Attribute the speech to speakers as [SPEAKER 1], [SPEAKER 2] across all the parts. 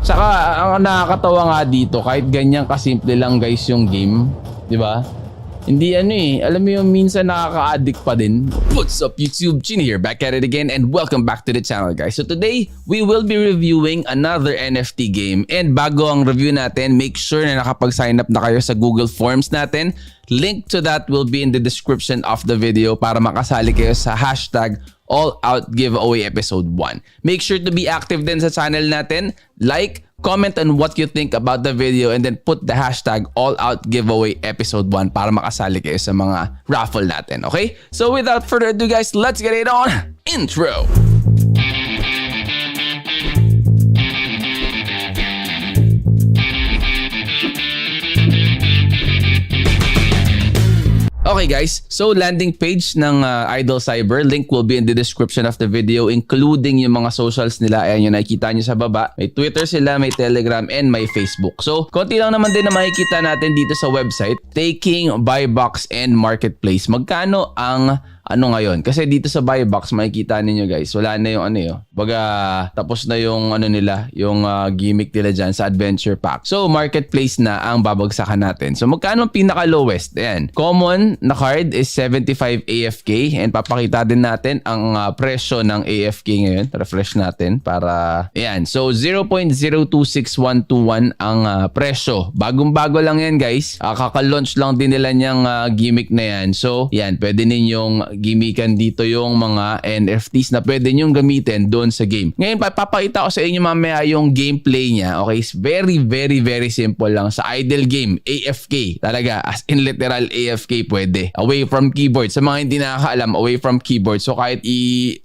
[SPEAKER 1] Saka ang nakakatawa nga dito, kahit ganyan kasimple lang guys yung game, di ba? Hindi alam mo yung minsan nakaka-addict pa din. What's up YouTube? Chin here, back at it again and welcome back to the channel guys. So today, we will be reviewing another NFT game. And bago ang review natin, make sure na nakapag-sign up na kayo sa Google Forms natin. Link to that will be in the description of the video para makasali kayo sa hashtag All Out Giveaway Episode 1. Make sure to be active din sa channel natin. Like, comment on what you think about the video and then put the hashtag All Out Giveaway Episode 1 para makasali kayo sa mga raffle natin. Okay? So without further ado guys, let's get it on. Intro! Okay guys, so landing page ng Idle Cyber, link will be in the description of the video including yung mga socials nila. Ayan yung nakikita nyo sa baba. May Twitter sila, may Telegram, and may Facebook. So, konti lang naman din na makikita natin dito sa website. Taking, buy box, and marketplace. Magkano ang ngayon? Kasi dito sa buy box, makikita ninyo guys, wala na yung baga tapos na yung nila, yung gimmick nila dyan sa adventure pack. So, marketplace na ang babagsakan natin. So, magkano ang pinaka-lowest? Ayan. Common na card is 75 AFK and papakita din natin ang presyo ng AFK ngayon. Refresh natin para ayan. So 0.026121 ang presyo. Bagong-bago lang yan guys. Kaka-launch lang din nila niyang gimmick na yan. So yan, pwede ninyong gimikan dito yung mga NFTs na pwede nyong gamitin doon sa game. Ngayon papakita ko sa inyo mamaya yung gameplay niya. Okay, it's very very simple lang. Sa idle game, AFK talaga, as in literal AFK pwede. Away from keyboard. Sa mga hindi nakakaalam, away from keyboard. So kahit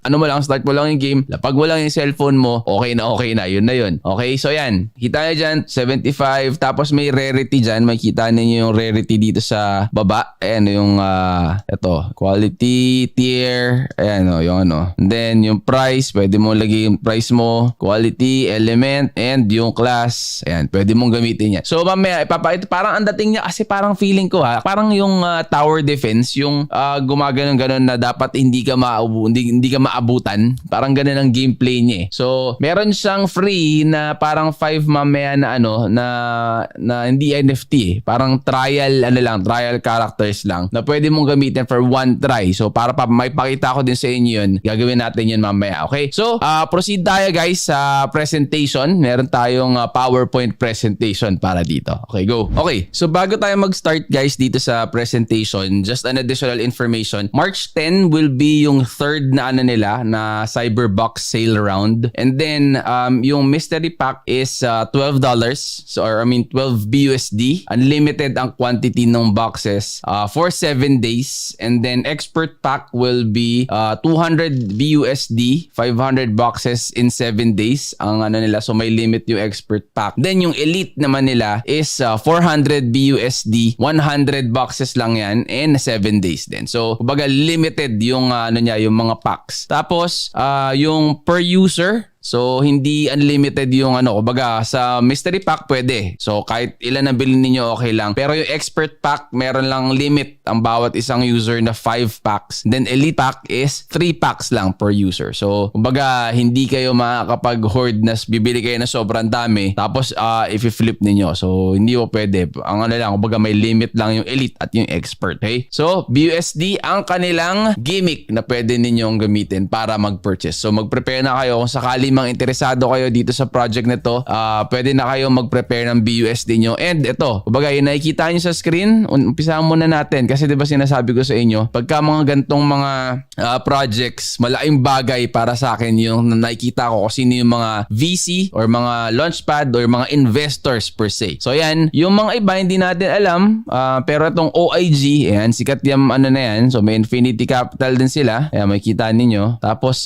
[SPEAKER 1] mo lang, start mo lang yung game, lapag mo lang yung cellphone mo, okay na. Yun na yun. Okay, so yan. Kita nyo dyan, 75. Tapos may rarity dyan. Makikita ninyo yung rarity dito sa baba. Ayan yung, quality, tier. Ayan yung And then yung price, pwede mo lagay yung price mo, quality, element, and yung class. Ayan, pwede mong gamitin yan. So mamaya, ipapakita, parang ang dating niya kasi parang feeling ko parang yung tower defense, yung gumaganon-ganon na dapat hindi ka maabutan. Parang ganun ang gameplay niya eh. So, meron siyang free na parang 5 mamaya na na hindi NFT eh. Parang trial trial characters lang na pwede mong gamitin for one try. So, para may pakita ko din sa inyo yun, gagawin natin yun mamaya. Okay? So, proceed tayo guys sa presentation. Meron tayong PowerPoint presentation para dito. Okay, go. Okay, so bago tayo mag-start guys dito sa presentation, just an additional information. March 10 will be yung third na nila na Cyberbox sale round. And then yung mystery pack is $12. So 12 BUSD. Unlimited ang quantity ng boxes for 7 days. And then expert pack will be 200 BUSD, 500 boxes in 7 days. Ang nila, so may limit yung expert pack. Then yung elite naman nila is 400 BUSD, 100 boxes lang yan in 7 days din. So, kumbaga limited yung yung mga packs. Tapos, yung per user, so hindi unlimited yung kumbaga sa mystery pack pwede. So kahit ilan na bilhin niyo okay lang. Pero yung expert pack meron lang limit ang bawat isang user na 5 packs. Then elite pack is 3 packs lang per user. So kumbaga hindi kayo makakapag-hoard na bibili kayo na sobrang dami tapos i-flip niyo. So hindi po pwede. Ang lang kumbaga may limit lang yung elite at yung expert. Okay? So BUSD ang kanilang gimmick na pwede ninyong gamitin para mag-purchase. So mag-prepare na kayo kung sakali mang interesado kayo dito sa project na to, pwede na kayo mag-prepare ng BUSD nyo. And ito, kumbaga yung nakikita nyo sa screen, umpisahan muna natin kasi diba sinasabi ko sa inyo, pagka mga gantong mga projects, malaking bagay para sa akin yung nakikita ko kung sino yung mga VC or mga launchpad or mga investors per se. So yan, yung mga iba hindi natin alam, pero itong OIG, ayan, sikat yung na yan. So may Infinity Capital din sila. Ayan, makikita ninyo. Tapos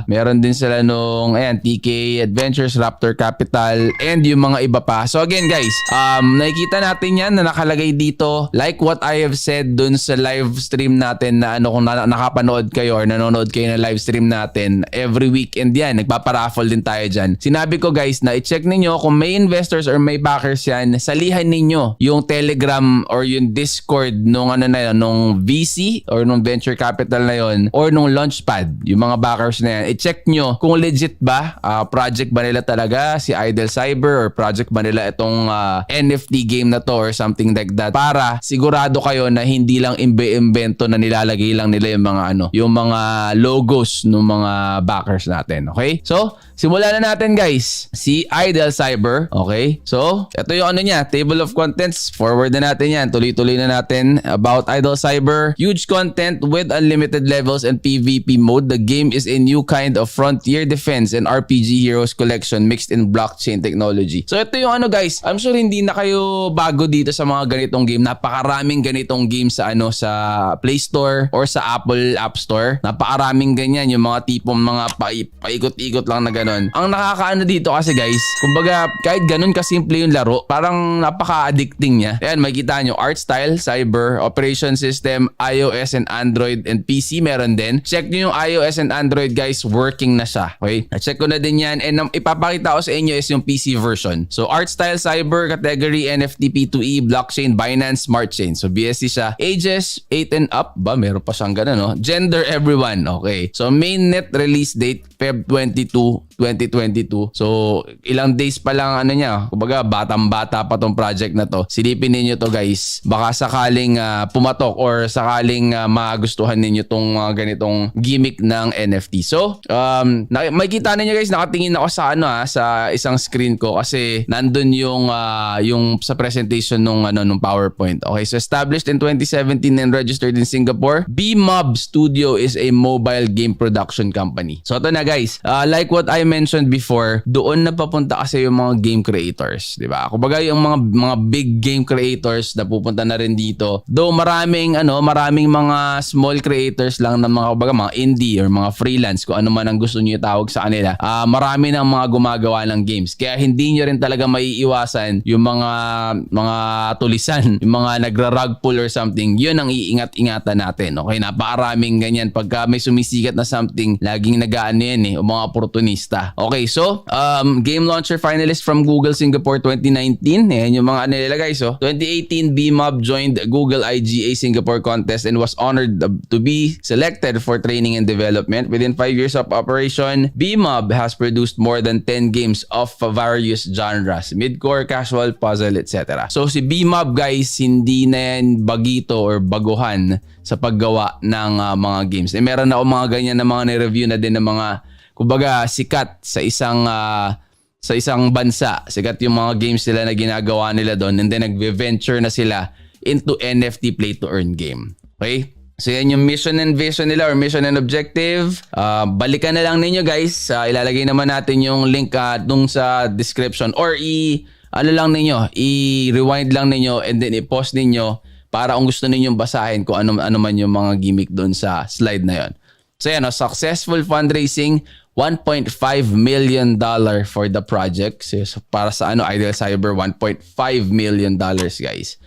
[SPEAKER 1] meron din sila nung TK Adventures, Raptor Capital, and yung mga iba pa. So again guys, nakikita natin yan na nakalagay dito. Like what I have said dun sa live stream natin na kung nakapanood kayo or nanonood kayo na live stream natin, every weekend yan, nagpaparaffle din tayo dyan. Sinabi ko guys na i-check ninyo kung may investors or may backers yan, salihan ninyo yung Telegram or yung Discord nung nung VC or nung venture capital na yon or nung launchpad, yung mga backers na yan. I-check nyo kung legit ba ba, project ba nila talaga si Idle Cyber or project ba nila itong NFT game na to or something like that, para sigurado kayo na hindi lang imbento na nilalagay lang nila yung mga logos ng mga backers natin. Okay? So, simulan na natin guys. Si Idle Cyber. Okay? So, ito yung table of contents. Forward na natin yan. Tuloy-tuloy na natin about Idle Cyber. Huge content with unlimited levels and PvP mode. The game is a new kind of frontier defense and RPG heroes collection mixed in blockchain technology. So ito yung guys, I'm sure hindi na kayo bago dito sa mga ganitong game. Napakaraming ganitong game sa sa Play Store or sa Apple App Store. Napakaraming ganyan, yung mga tipong mga paikot-ikot lang na ganon. Ang nakakaano dito kasi guys, kumbaga kahit ganon kasimple yung laro, parang napaka-addicting niya. Ayan, makikita nyo, art style, cyber, operation system, iOS and Android and PC meron din. Check nyo yung iOS and Android guys, working na siya. Okay? Check ko na din yan, and ipapakita ko sa inyo is yung PC version. So art style, cyber, category, NFT, P2E, blockchain, Binance, smart chain. So BSC siya. Ages 8 and up ba? Meron pa siyang ganun, no? Gender, everyone. Okay. So main net release date Feb 22, 2022. So ilang days pa lang niya. Kumbaga batang-bata pa tong project na to. Silipin ninyo to guys. Baka sakaling pumatok or sakaling magustuhan ninyo tong ganitong gimmick ng NFT. So makikita ninyo guys, nakatingin ako sa sa isang screen ko kasi nandun yung sa presentation nung PowerPoint. Okay, so established in 2017 and registered in Singapore, BMob Studio is a mobile game production company. So ito na guys, like what I mentioned before, doon na papunta kasi yung mga game creators, di ba? Kumbaga yung mga big game creators na pupunta na rin dito. Though maraming mga small creators lang na mga indie or mga freelance, kung ano man ang gusto niyo tawag sa kanila. Marami ng mga gumagawa ng games. Kaya hindi niyo rin talaga maiiwasan yung mga tulisan, yung mga nagra-rug pull or something. Yun ang iingat-ingatan natin. Okay, napakaraming ganyan. Pagka may sumisikat na something, laging nag-aano yan mga oportunista. Okay, so game launcher finalist from Google Singapore 2019. Ayan yung mga nila guys. 2018, BMob joined Google IGA Singapore contest and was honored to be selected for training and development. Within 5 years of operation, BMob has produced more than 10 games of various genres, mid-core, casual, puzzle, etc. So si BMob guys, hindi na yan bagito or baguhan sa paggawa ng mga games. Meron na ako mga ganyan na mga ni-review na din ng mga kumbaga sikat sa isang bansa. Sikat yung mga games nila na ginagawa nila doon, and then nag-venture na sila into NFT play to earn game. Okay? So yan yung mission and vision nila or mission and objective. Balikan na lang ninyo guys. Ilalagay naman natin yung link dun sa description or i-rewind lang ninyo and then i-pause ninyo para kung gusto ninyong basahin kung ano man yung mga gimmick doon sa slide na yon. So yan, successful fundraising, $1.5 million for the project. So para sa Idle Cyber, $1.5 million guys.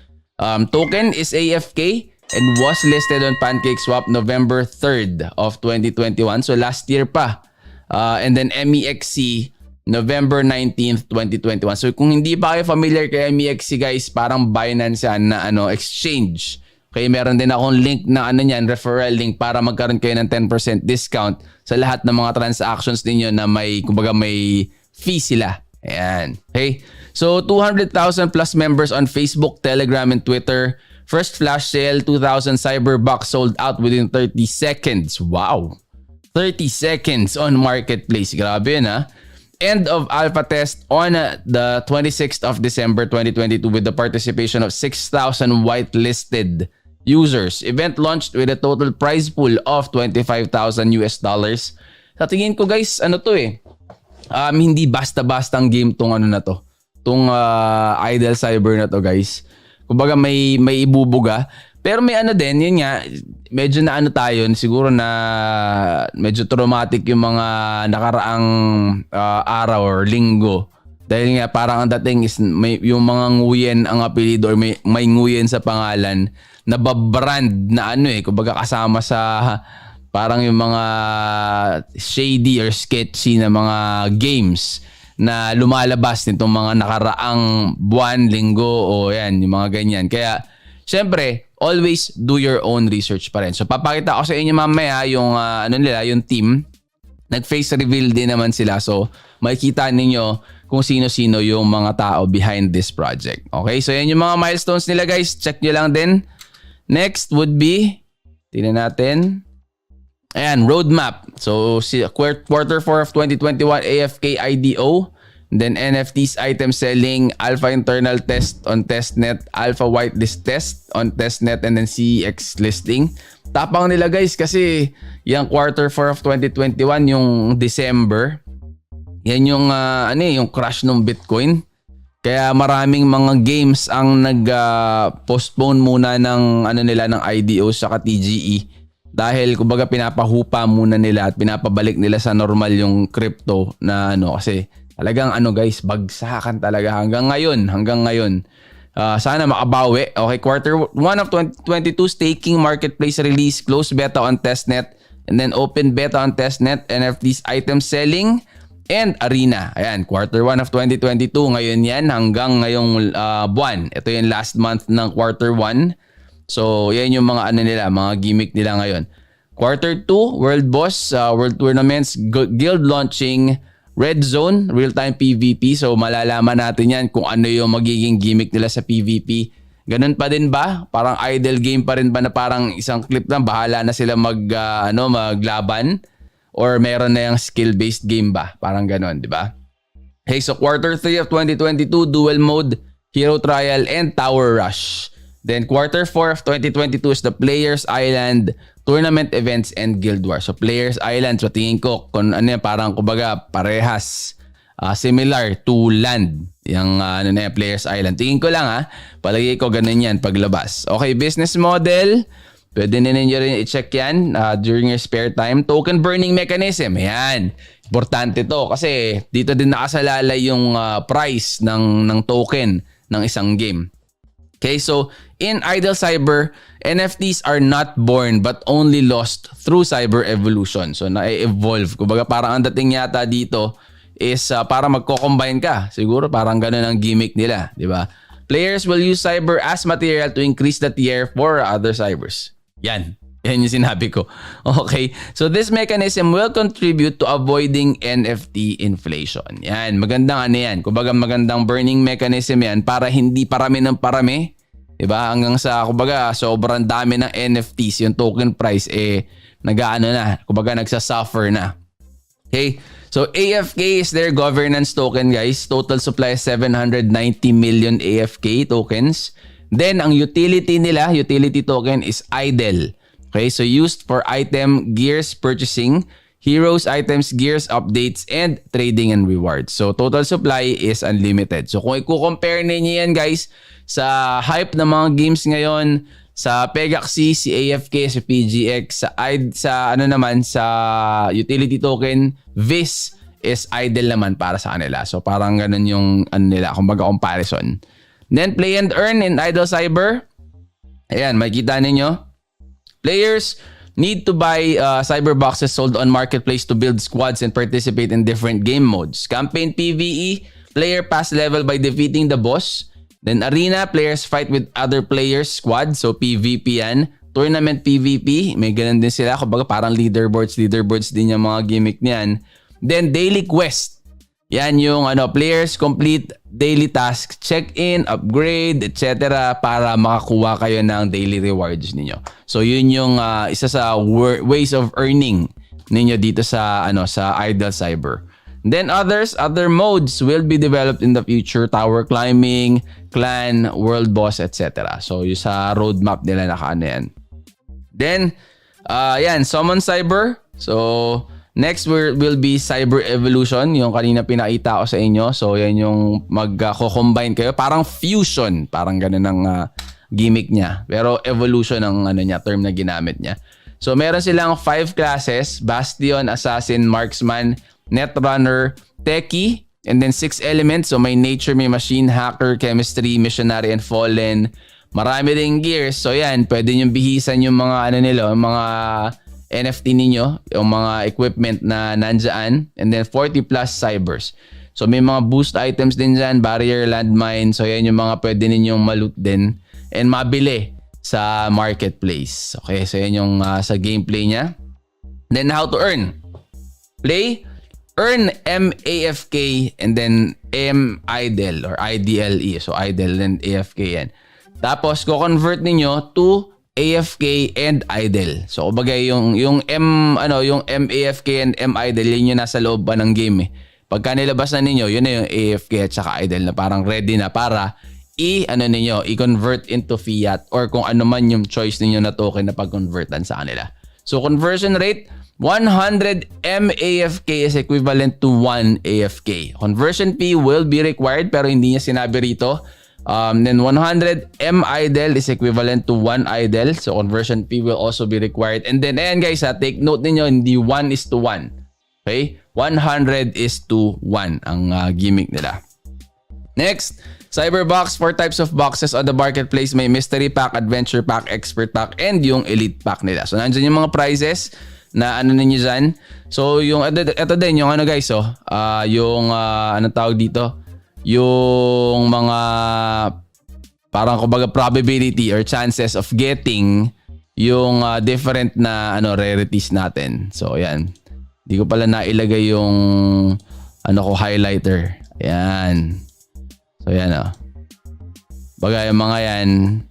[SPEAKER 1] Token is AFK and was listed on PancakeSwap November 3rd of 2021. So last year pa. And then MEXC November 19th, 2021. So kung hindi pa kayo familiar kay MEXC guys, parang Binance yan na exchange. Okay, meron din akong link na referral link para magkaroon kayo ng 10% discount sa lahat ng mga transactions ninyo na may fee sila. Ayan. Okay. So 200,000 plus members on Facebook, Telegram, and Twitter. First flash sale, 2,000 Cyberbucks sold out within 30 seconds. Wow. 30 seconds on Marketplace. Grabe yun End of alpha test on the 26th of December 2022 with the participation of 6,000 whitelisted users. Event launched with a total prize pool of $25,000 US. Sa tingin ko guys, hindi basta-bastang game tong tong Idle Cyber na to guys. Kumbaga may ibubuga. Pero may din, yun nga, medyo na tayo, siguro na medyo traumatic yung mga nakaraang araw or linggo. Dahil nga parang ang dating is yung mga nguyen ang apelido or may nguyen sa pangalan na babrand na kumbaga kasama sa parang yung mga shady or sketchy na mga games na lumalabas nitong mga nakaraang buwan, linggo o yan, yung mga ganyan. Kaya syempre, always do your own research pa rin. So papakita ko sa inyo mamaya yung yung team nag-face reveal din naman sila. So, makikita ninyo kung sino-sino yung mga tao behind this project. Okay, so yan yung mga milestones nila guys. Check nyo lang din. Next would be, tingnan natin. Ayan, roadmap. So, quarter 4 of 2021, AFK IDO. Then NFTs item selling, alpha internal test on testnet, alpha whitelist test on testnet, and then CEX listing. Tapang nila guys kasi yung quarter 4 of 2021, yung December, yan yung yung crash ng Bitcoin. Kaya maraming mga games ang nag-postpone muna ng ng IDO sa TGE. Dahil kumbaga pinapahupa muna nila at pinapabalik nila sa normal yung crypto na kasi talagang guys, bagsakan talaga hanggang ngayon. Sana makabawi. Okay, quarter 1 of 2022 staking marketplace release, closed beta on testnet, and then open beta on testnet, NFTs item selling, and arena. Ayan, quarter 1 of 2022. Ngayon yan hanggang ngayong buwan. Ito yung last month ng quarter 1. So, yan yung mga nila, mga gimmick nila ngayon. Quarter 2, World Boss, World Tournaments, Guild launching, Red Zone, real-time PvP. So, malalaman natin yan kung ano yung magiging gimmick nila sa PvP. Ganun pa din ba? Parang idle game pa rin ba na parang isang clip lang, bahala na sila maglaban? Or meron na yung skill-based game ba? Parang ganun, di ba? Hey, so quarter 3 of 2022, Duel Mode, Hero Trial, and Tower Rush. Then quarter 4 of 2022 is the Players Island, Tournament Events, and Guild Wars. So Players Island, so tingin ko kung parang kumbaga parehas, similar to Land. Yung Players Island. Tingin ko lang palagi ko ganun yan paglabas. Okay, business model. Pwede ninyo rin i-check yan during your spare time. Token burning mechanism. Yan. Importante to kasi dito din nakasalalay yung price ng token ng isang game. Okay, so in Idle Cyber, NFTs are not born but only lost through cyber evolution. So na-evolve. Kumbaga parang ang dating yata dito is para magko-combine ka. Siguro parang ganun ang gimmick nila, di ba? Players will use cyber as material to increase the tier for other cybers. Yan. Yan yung sinabi ko. Okay. So this mechanism will contribute to avoiding NFT inflation. Yan. Magandang yan. Kumbaga magandang burning mechanism yan para hindi parami ng parami. Diba? Hanggang sa kumbaga sobrang dami ng NFTs. Yung token price kumbaga nagsasuffer na. Okay. So AFK is their governance token guys. Total supply is 790 million AFK tokens. Then ang utility token is idle. Okay, so used for item gears purchasing, heroes, items, gears, updates, and trading and rewards. So total supply is unlimited. So kung i-compare ninyo yan guys sa hype ng mga games ngayon, sa Pegaxi, si AFK, si PGX, sa utility token, Vis is idle naman para sa kanila. So parang ganun yung nila, kumbaga comparison. Then play and earn in Idle Cyber. Ayan, makikita ninyo. Players need to buy cyber boxes sold on marketplace to build squads and participate in different game modes. Campaign PvE, player pass level by defeating the boss. Then arena, players fight with other players squad. So PvP yan. Tournament PvP, may ganun din sila. Kumbaga parang leaderboards din yung mga gimmick niyan. Then daily quest. Yan yung players complete daily task, check-in, upgrade, etc. para makakuha kayo ng daily rewards ninyo. So yun yung isa sa ways of earning ninyo dito sa Idle Cyber. Then other modes will be developed in the future, tower climbing, clan, world boss, etc. So yung sa roadmap nila yan. Then Summon Cyber. So next will be Cyber Evolution, yung kanina pinakita ko sa inyo. So yan yung magko-combine kayo, parang fusion, parang ganun ang gimmick niya. Pero evolution ang term na ginamit niya. So meron silang 5 classes: Bastion, Assassin, Marksman, Netrunner, Techie, and then 6 elements. So may Nature, may Machine, Hacker, Chemistry, Missionary, and Fallen. Marami ding gears. So yan, pwede nyo bihisan yung mga mga NFT ninyo, yung mga equipment na nandyan, and then 40 plus cybers. So may mga boost items din dyan, barrier, landmine. So yan yung mga pwede ninyong ma-loot din and mabili sa marketplace. Okay, so yan yung sa gameplay niya. Then how to earn. Play, earn MAFK, and then MIDL or IDLE. So idle and AFK yan. Tapos, ko-convert ninyo to AFK and idle. So, kumbaga yung MAFK and MIDL, yun yung nasa loob pa ng game eh. Pagka nilabas na ninyo, yun na yung AFK at saka idle na parang ready na para i-convert into fiat or kung ano man yung choice ninyo na token na pag-convertan sa kanila. So, conversion rate, 100 MAFK is equivalent to 1 AFK. Conversion fee will be required pero hindi niya sinabi rito. Then 100 MIDL is equivalent to 1 idle. So, conversion fee will also be required. And then, ayan guys, take note ninyo, hindi 1:1. Okay? 100:1 ang gimmick nila. Next, Cyberbox, 4 types of boxes on the marketplace. May mystery pack, adventure pack, expert pack, and yung elite pack nila. So, nandyan yung mga prizes na ano ninyo dyan. So, yung, ito din, yung ano guys, anong tawag dito? Yung mga parang kumbaga probability or chances of getting yung different na rarities natin. So, ayan. Hindi ko pala nailagay yung highlighter. Ayan. So, yan Bagay yung mga yan.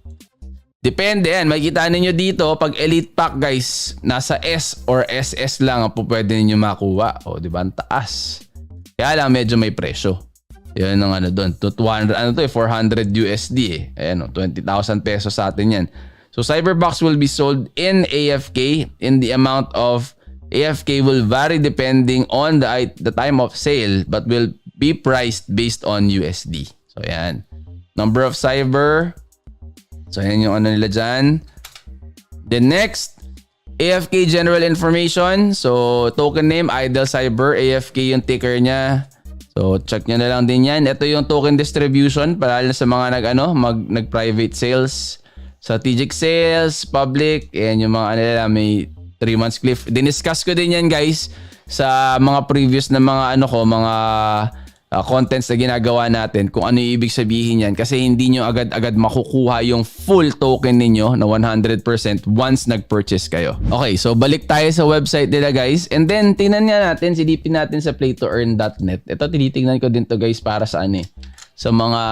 [SPEAKER 1] Depende yan. Makikita ninyo dito, pag elite pack guys, nasa S or SS lang ang pwede ninyo makuha. O, di ba? Ang taas. Kaya lang medyo may presyo. Yan ang doon. 200, 400 USD eh. Ayan 20,000 pesos sa atin yan. So, Cyberbox will be sold in AFK. In the amount of AFK will vary depending on the time of sale but will be priced based on USD. So, yan. Number of cyber. So, yan yung nila dyan. The next, AFK general information. So, token name, Idle Cyber. AFK yung ticker niya. So, check nyo na lang din yan. Ito yung token distribution para sa mga nag-private sales. Strategic sales, public. Yan yung mga nila, may 3 months cliff. Diniscuss ko din yan guys sa mga previous na mga mga contents na ginagawa natin kung ano yung ibig sabihin yan kasi hindi nyo agad-agad makukuha yung full token ninyo na 100% once nag-purchase kayo. Okay, so balik tayo sa website nila guys and then tingnan nga natin, silipin natin sa playtoearn.net. Ito tinitingnan ko din to guys para sa sa mga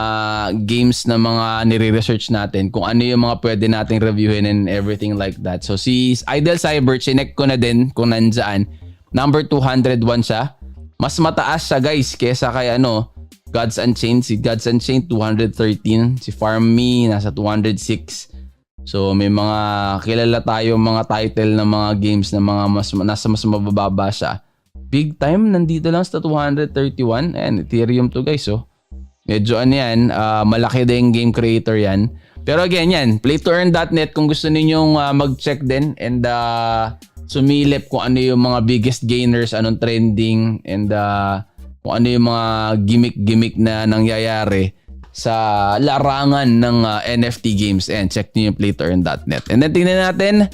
[SPEAKER 1] games na mga nire-research natin kung ano yung mga pwede nating reviewin and everything like that. So si Idle Cyber, chinek ko na din kung nandyan. Number 201 siya. Mas mataas siya guys kesa kay Gods Unchained. Si Gods Unchained 213. Si Farm Me nasa 206. So may mga kilala tayo mga title ng mga games na mga nasa mas mabababa siya. Big Time nandito lang sa 231. And Ethereum to guys Medyo yan, malaki din game creator yan. Pero again yan, playtoearn.net kung gusto ninyong mag-check din and sumilip kung ano yung mga biggest gainers, anong trending, and kung ano yung mga gimmick na nangyayari sa larangan ng NFT games. And check nyo yung playtoearn.net. And then tingnan natin,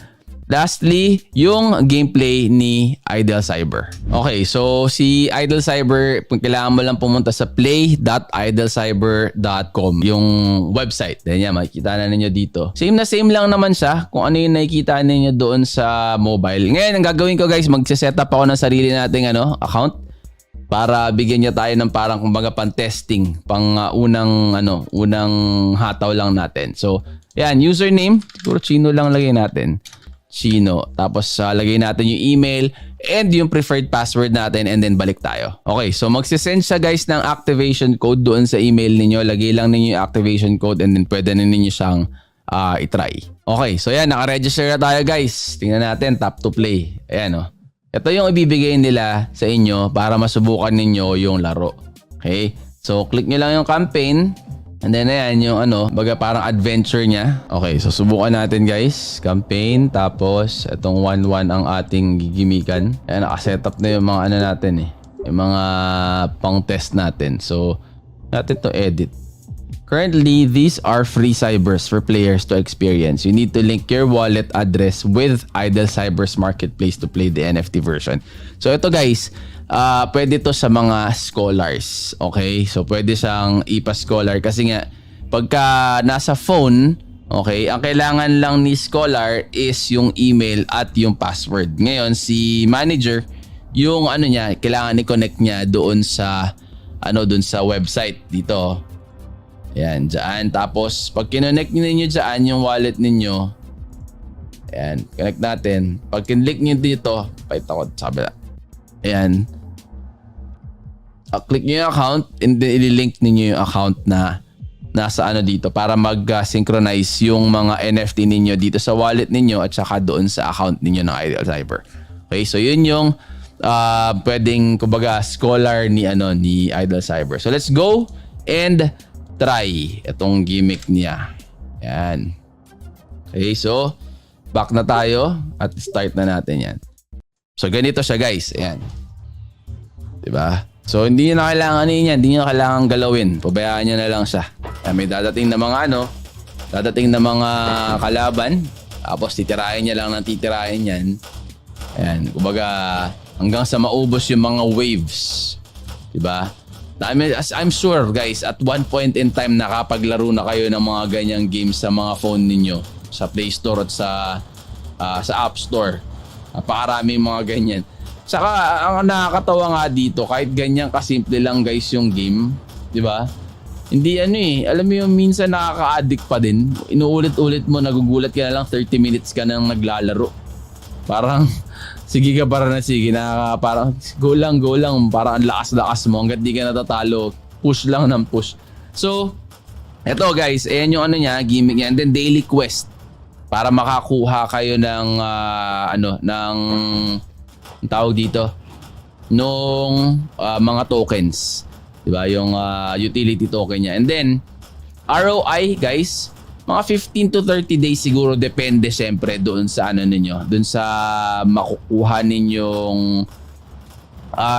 [SPEAKER 1] lastly, yung gameplay ni Idle Cyber. Okay, so si Idle Cyber, kailangan mo lang pumunta sa play.idlecyber.com, yung website. Then yan, makikita na ninyo dito. Same lang naman siya kung ano yung nakikita ninyo doon sa mobile. Ngayon, ang gagawin ko guys, magsiset up ako ng sarili nating account para bigyan niya tayo ng parang kumbaga pang-testing, unang hataw lang natin. So, yan, username, siguro Chino lang lagay natin. Chino. Tapos lagay natin yung email and yung preferred password natin and then balik tayo. Okay, so magsisend siya guys ng activation code doon sa email ninyo. Lagay lang ninyo yung activation code and then pwede na ninyo siyang itry. Okay, so yan, naka-register na tayo guys. Tingnan natin, tap to play. Ayan Ito yung ibibigay nila sa inyo para masubukan ninyo yung laro. Okay, so click nyo lang yung campaign. And then ayan yung baga parang adventure niya. Okay, so subukan natin guys. Campaign, tapos itong 1-1 ang ating gigimikan. Ayan, nakasetup na yung mga natin yung mga pang test natin. So, natin to edit. Currently, these are free cybers for players to experience. You need to link your wallet address with Idle Cyber's marketplace to play the NFT version. So ito guys, pwede to sa mga scholars. Okay? So pwede siyang ipa-scholar kasi nga pagka nasa phone, okay, ang kailangan lang ni scholar is yung email at yung password. Ngayon, si manager, yung ano niya, kailangan i-connect niya doon sa doon sa website dito. Ayan, dyan. Tapos pag kinonect niyo dyan yung wallet ninyo, ayan, connect natin. Pag kinlik niyo dito, pakita ko sa kabila. Ayan. Click niyo yung account and then i-link niyo yung account na nasa dito para mag-synchronize yung mga NFT ninyo dito sa wallet ninyo at saka doon sa account ninyo ng Ideal Cyber. Okay, so yun yung pwedeng kumbaga scholar ni Ideal Cyber. So let's go and try itong gimmick niya. Yan. Okay, so back na tayo at start na natin yan. So ganito siya guys. Ayan. Diba? So hindi nyo na kailangan hindi nyo na kailangan galawin. Pabayaan nyo na lang siya. Ayan, may dadating na mga kalaban. Tapos titirahin niya lang ng titirahin yan. Ayan, kumbaga hanggang sa maubos yung mga waves. Diba? I'm sure guys, at one point in time nakapaglaro na kayo ng mga ganyang games sa mga phone ninyo. Sa Play Store at sa App Store. Napakaraming mga ganyan. Saka ang nakakatawa nga dito, kahit ganyan kasimple lang guys yung game, di ba? Hindi alam mo yung minsan nakaka-addict pa din. Inuulit-ulit mo, nagugulat ka na lang 30 minutes ka nang naglalaro. Parang sige ka para na sige, parang go lang, parang ang lakas-lakas mo hanggat di ka natatalo. Push lang ng push. So, eto guys, ayan yung gimmick niya. And then daily quest para makakuha kayo ng ang tawag dito nung mga tokens, 'di ba? Yung utility token niya. And then ROI guys, mga 15 to 30 days siguro, depende siyempre doon sa ninyo, doon sa makukuha ninyong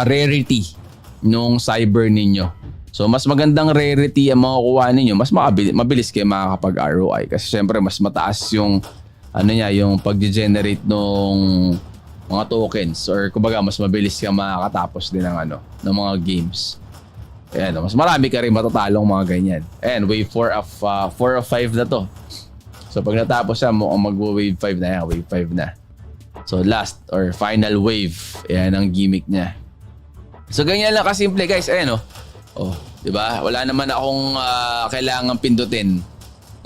[SPEAKER 1] rarity nung cyber ninyo. So mas magandang rarity ang makukuha ninyo, mas mabilis kayo makakapag ROI kasi siyempre mas mataas yung yung pag-generate nung mga tokens, or kumbaga mas mabilis ka makakatapos din ng mga games. Ayan, mas marami ka rin matatalong mga ganyan. Ayan, wave 4 of 5 na to. So pag natapos siya, mag-wave 5 na yan, wave 5 na. So last or final wave, ayan ang gimmick niya. So ganyan lang kasimple guys. Ayan oh, di ba? Wala naman akong kailangan pindutin.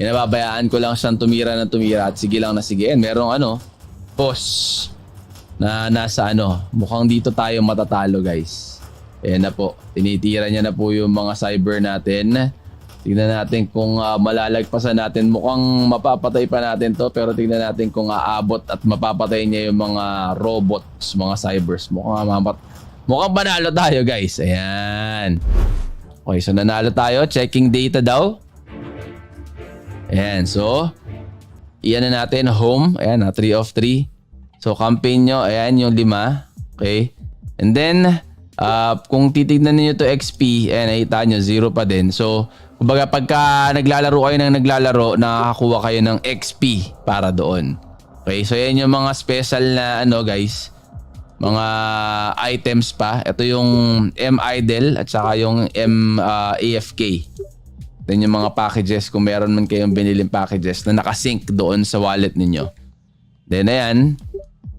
[SPEAKER 1] Inababayaan ko lang siyang tumira at sige lang na sige. And merong pause na nasa mukhang dito tayo matatalo guys. Ayan na po, tinitira niya na po yung mga cyber natin. Tignan natin kung malalagpasan natin. Mukhang mapapatay pa natin to, pero tignan natin kung aabot at mapapatay niya yung mga robots, mga cybers. Mukhang panalo tayo guys. Ayan. Okay, so nanalo tayo. Checking data daw. Ayan, so iyan na natin, home. Ayan, 3 of 3. So campaign nyo, ayan yung 5. Okay. And then kung titignan niyo to XP, nakita nyo 0 pa din. So kumbaga pagka naglalaro kayo nakakakuha kayo ng XP para doon. Okay, so yan yung mga special na guys, mga items pa. Ito yung M-Idle at saka yung M-AFK. Then yung mga packages, kung meron man kayong biniling packages na nakasync doon sa wallet ninyo. Then ayan,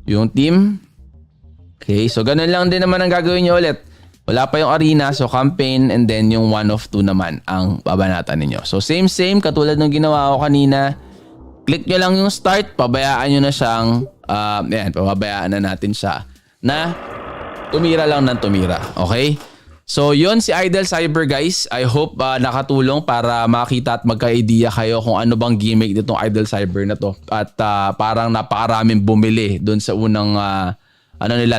[SPEAKER 1] yung team. Okay, so ganun lang din naman ang gagawin nyo ulit. Wala pa yung arena, so campaign, and then yung 1 of 2 naman ang babanatan ninyo. So same katulad ng ginawa ko kanina. Click nyo lang yung start, pabayaan nyo na siyang, pababayaan na natin siya na tumira lang ng tumira. Okay? So yun si Ideal Cyber guys. I hope nakatulong para makita at magka-idea kayo kung ano bang gimmick nitong Ideal Cyber na to. At parang napakaraming bumili dun sa unang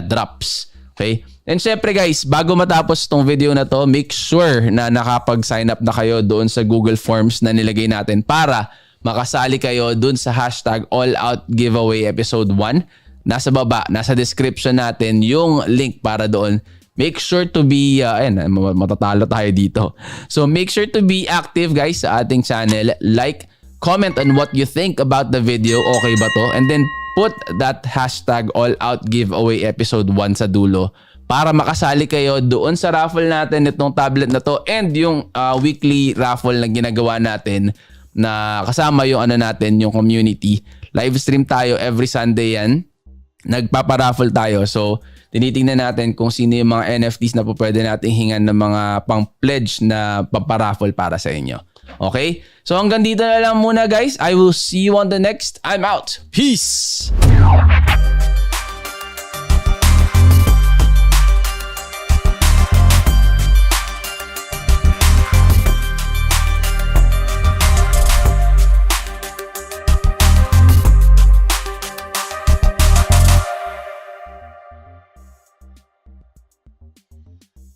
[SPEAKER 1] drops. Okay? And syempre guys, bago matapos tong video na to, make sure na nakapag-sign up na kayo doon sa Google Forms na nilagay natin para makasali kayo doon sa hashtag All Out Giveaway Episode 1. Nasa baba, nasa description natin yung link para doon. Make sure to be, matatalo tayo dito. So make sure to be active guys sa ating channel. Like, comment on what you think about the video. Okay ba to? And then put that hashtag All Out Giveaway Episode 1 sa dulo para makasali kayo doon sa raffle natin itong tablet na to, and yung weekly raffle na ginagawa natin na kasama yung yung community. Live stream tayo every Sunday yan. Nagpaparaffle tayo. So tinitingnan natin kung sino yung mga NFTs na po pwede natin hingan ng mga pang-pledge na paparaffle para sa inyo. Okay? So hanggang dito na lang muna guys. I will see you on the next. I'm out. Peace!